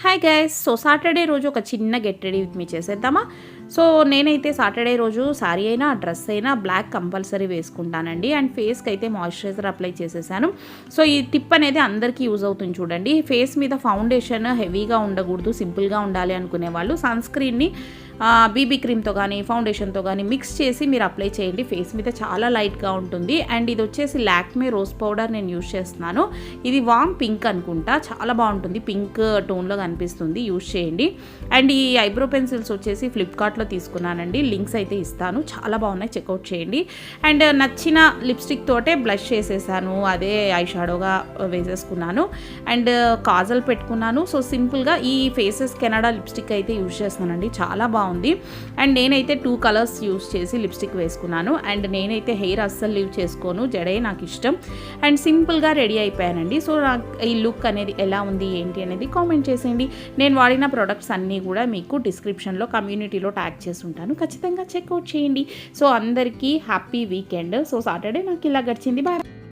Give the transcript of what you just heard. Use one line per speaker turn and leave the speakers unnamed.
Hi guys. So Saturday రోజు ఒక చిన్న గెట్ రెడీ విత్ మీ చేసేద్దామా? సో నేనైతే సాటర్డే రోజు సారీ అయినా డ్రెస్ అయినా బ్లాక్ కంపల్సరీ వేసుకుంటానండి. అండ్ ఫేస్కి అయితే మాయిశ్చరైజర్ అప్లై చేసేసాను. సో ఈ టిప్ అనేది అందరికీ యూజ్ అవుతుంది చూడండి. ఫేస్ మీద ఫౌండేషన్ హెవీగా ఉండకూడదు, సింపుల్గా ఉండాలి అనుకునే వాళ్ళు సన్ స్క్రీన్ని బీబీ క్రీమ్తో కానీ ఫౌండేషన్తో కానీ మిక్స్ చేసి మీరు అప్లై చేయండి. ఫేస్ మీద చాలా లైట్గా ఉంటుంది. అండ్ ఇది వచ్చేసి లాక్మే రోజ్ పౌడర్ నేను యూజ్ చేస్తున్నాను. ఇది వామ్ పింక్ అనుకుంటా, చాలా బాగుంటుంది, పింక్ టోన్లో కనిపిస్తుంది, యూజ్ చేయండి. అండ్ ఈ ఐబ్రో పెన్సిల్స్ వచ్చేసి ఫ్లిప్కార్ట్లో తీసుకున్నానండి, లింక్స్ అయితే ఇస్తాను, చాలా బాగున్నాయి, చెక్అవుట్ చేయండి. అండ్ నచ్చిన లిప్స్టిక్ తోటే బ్లష్ చేసేసాను, అదే ఐ షాడోగా వేసేసుకున్నాను. అండ్ కాజల్ పెట్టుకున్నాను. సో సింపుల్గా ఈ ఫేసెస్ కెనడా లిప్స్టిక్ అయితే యూజ్ చేస్తున్నానండి, చాలా బాగుంది. అండ్ నేనైతే 2 కలర్స్ యూజ్ చేసి లిప్స్టిక్ వేసుకున్నాను. అండ్ నేనైతే హెయిర్ అస్సలు లీవ్ చేసుకోను, జడే నాకు ఇష్టం. అండ్ సింపుల్గా రెడీ అయిపోయానండి. సో నాకు ఈ లుక్ అనేది ఎలా ఉంది ఏంటి అనేది కామెంట్ చేసేయండి. నేను వాడిన ప్రొడక్ట్స్ అన్నీ కూడా మీకు డిస్క్రిప్షన్లో కమ్యూనిటీలో ట్యాగ్ చేసి ఉంటాను, ఖచ్చితంగా చెక్అవుట్ చేయండి. సో అందరికీ హ్యాపీ వీకెండ్. సో సాటర్డే నాకు ఇలా గడిచింది. బాయ్.